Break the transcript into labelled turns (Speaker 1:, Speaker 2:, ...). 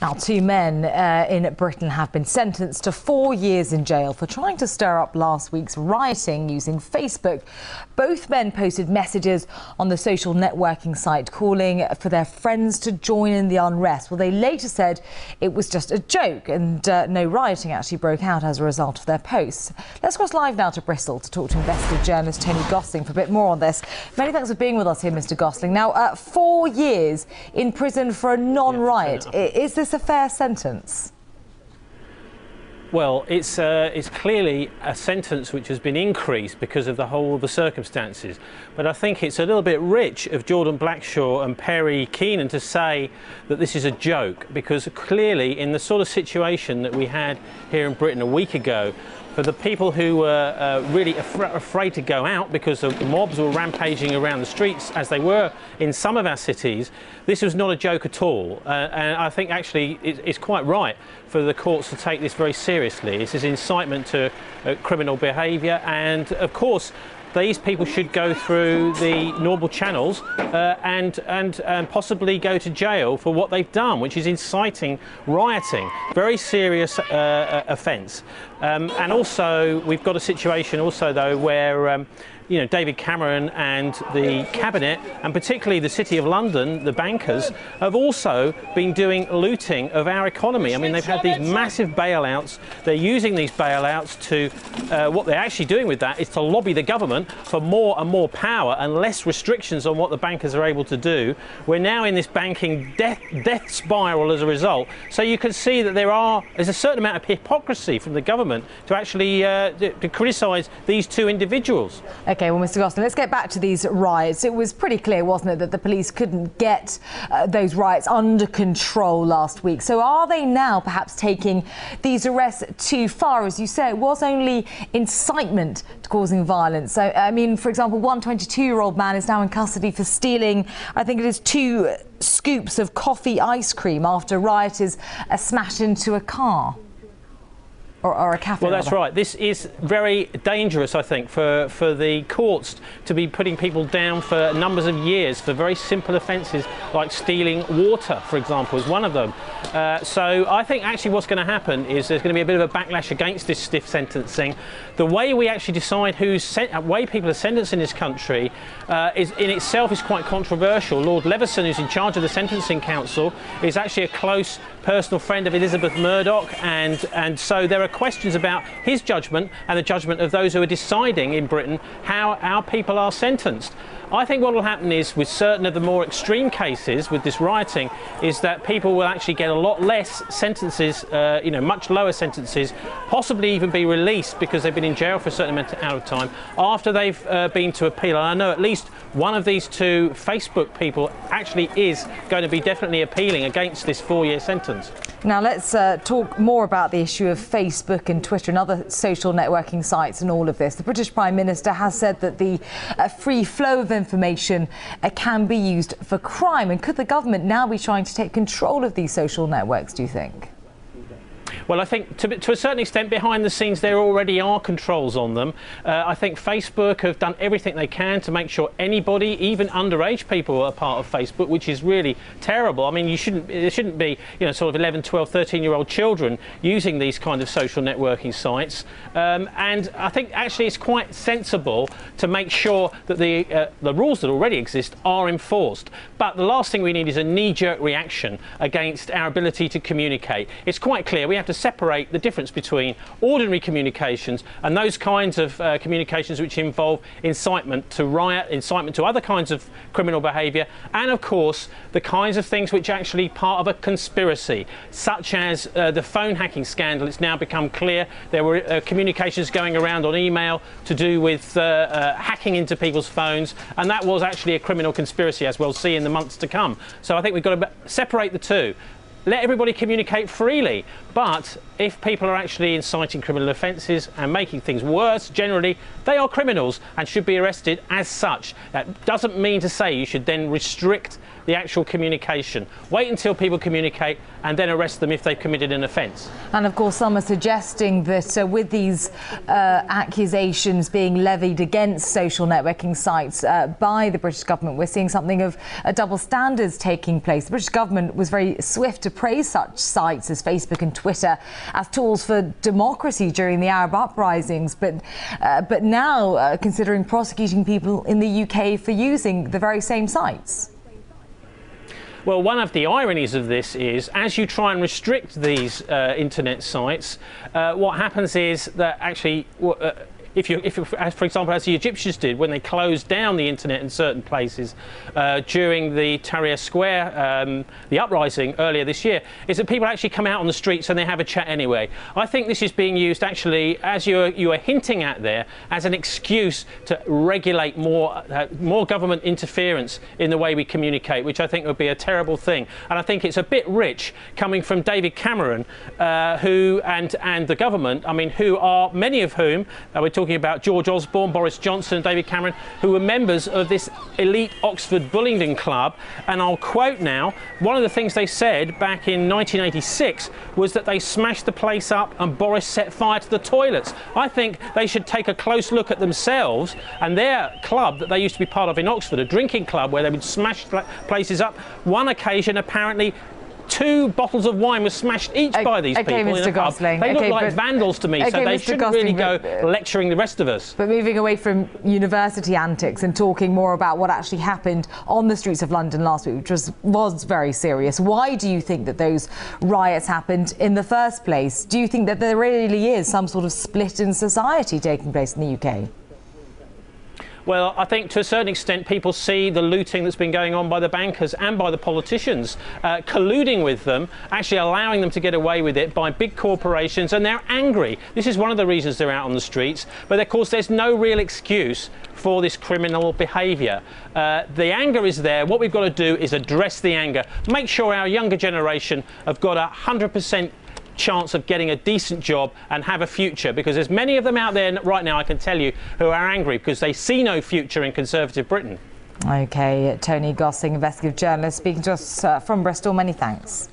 Speaker 1: Now, two men in Britain have been sentenced to 4 years in jail for trying to stir up last week's rioting using Facebook. Both men posted messages on the social networking site calling for their friends to join in the unrest. Well, they later said it was just a joke and no rioting actually broke out as a result of their posts. Let's cross live now to Bristol to talk to investigative journalist Tony Gosling for a bit more on this. Many thanks for being with us here, Mr. Gosling. Now, 4 years in prison for a non-riot. Is this a fair sentence?
Speaker 2: Well, it's clearly a sentence which has been increased because of the whole of the circumstances. But I think it's a little bit rich of Jordan Blackshaw and Perry Keenan to say that this is a joke, because clearly in the sort of situation that we had here in Britain a week ago, for the people who were really afraid to go out because the mobs were rampaging around the streets as they were in some of our cities, this was not a joke at all. And I think actually it's quite right for the courts to take this very seriously. This is incitement to criminal behaviour, and of course these people should go through the normal channels and possibly go to jail for what they've done, which is inciting rioting. Very serious offence. And also we've got a situation also though where you know, David Cameron and the Cabinet, and particularly the City of London, the bankers, have also been doing looting of our economy. I mean, they've had these massive bailouts. They're using these bailouts to, what they're actually doing with that is to lobby the government for more and more power and less restrictions on what the bankers are able to do. We're now in this banking death spiral as a result. So you can see that there's a certain amount of hypocrisy from the government to actually to criticise these two individuals.
Speaker 1: OK, well, Mr. Gosling, let's get back to these riots. It was pretty clear, wasn't it, that the police couldn't get those riots under control last week. So are they now perhaps taking these arrests too far? As you say, it was only incitement to causing violence. So, I mean, for example, one 22-year-old man is now in custody for stealing, I think it is 2 scoops of coffee ice cream after rioters smashed into a car. Or a cafe.
Speaker 2: Well, that's right. This is very dangerous, I think, for the courts to be putting people down for numbers of years for very simple offences like stealing water, for example, is one of them. So I think actually what's going to happen is there's going to be a bit of a backlash against this stiff sentencing. The way we actually decide way people are sentenced in this country is in itself is quite controversial. Lord Leveson, who's in charge of the Sentencing Council, is actually a close personal friend of Elizabeth Murdoch, and so there are questions about his judgment and the judgment of those who are deciding in Britain how our people are sentenced. I think what will happen is, with certain of the more extreme cases with this rioting, is that people will actually get a lot less sentences, you know, much lower sentences, possibly even be released because they've been in jail for a certain amount of time after they've been to appeal. And I know at least one of these 2 Facebook people actually is going to be definitely appealing against this 4-year sentence.
Speaker 1: Now let's talk more about the issue of Facebook and Twitter and other social networking sites and all of this. The British Prime Minister has said that the free flow of information can be used for crime. And could the government now be trying to take control of these social networks, do you think?
Speaker 2: Well, I think to a certain extent behind the scenes there already are controls on them. I think Facebook have done everything they can to make sure anybody, even underage people, are part of Facebook, which is really terrible. I mean, there shouldn't be, you know, sort of 11, 12, 13-year-old children using these kind of social networking sites. And I think actually it's quite sensible to make sure that the rules that already exist are enforced. But the last thing we need is a knee-jerk reaction against our ability to communicate. It's quite clear we have to separate the difference between ordinary communications and those kinds of communications which involve incitement to riot, incitement to other kinds of criminal behaviour, and of course the kinds of things which are actually part of a conspiracy, such as the phone hacking scandal. It's now become clear there were communications going around on email to do with hacking into people's phones, and that was actually a criminal conspiracy, as we'll see in the months to come. So I think we've got to separate the two. Let everybody communicate freely, but if people are actually inciting criminal offences and making things worse, generally they are criminals and should be arrested as such. That doesn't mean to say you should then restrict the actual communication. Wait until people communicate and then arrest them if they've committed an offence.
Speaker 1: And of course, some are suggesting that with these accusations being levied against social networking sites by the British government, we're seeing something of a double standards taking place. The British government was very swift to praise such sites as Facebook and Twitter as tools for democracy during the Arab uprisings, but now considering prosecuting people in the UK for using the very same sites.
Speaker 2: Well, one of the ironies of this is, as you try and restrict these internet sites, what happens is that actually, if for example, as the Egyptians did when they closed down the internet in certain places during the Tahrir Square, the uprising earlier this year, is that people actually come out on the streets and they have a chat anyway. I think this is being used actually, as you are hinting at there, as an excuse to regulate more government interference in the way we communicate, which I think would be a terrible thing. And I think it's a bit rich coming from David Cameron, who and the government, I mean, who are many of whom we're talking about George Osborne, Boris Johnson, David Cameron, who were members of this elite Oxford Bullingdon Club. And I'll quote now, one of the things they said back in 1986 was that they smashed the place up and Boris set fire to the toilets. I think they should take a close look at themselves and their club that they used to be part of in Oxford, a drinking club where they would smash places up. One occasion, apparently, 2 bottles of wine were smashed each by these people in a pub. They look like vandals to me, so they shouldn't really go lecturing the rest of us.
Speaker 1: But moving away from university antics and talking more about what actually happened on the streets of London last week, which was very serious, why do you think that those riots happened in the first place? Do you think that there really is some sort of split in society taking place in the UK?
Speaker 2: Well, I think to a certain extent people see the looting that's been going on by the bankers and by the politicians, colluding with them, actually allowing them to get away with it by big corporations, and they're angry. This is one of the reasons they're out on the streets, but of course there's no real excuse for this criminal behaviour. The anger is there. What we've got to do is address the anger, make sure our younger generation have got 100% chance of getting a decent job and have a future, because there's many of them out there right now, I can tell you, who are angry because they see no future in Conservative Britain.
Speaker 1: OK, Tony Gossing, investigative journalist, speaking to us from Bristol. Many thanks.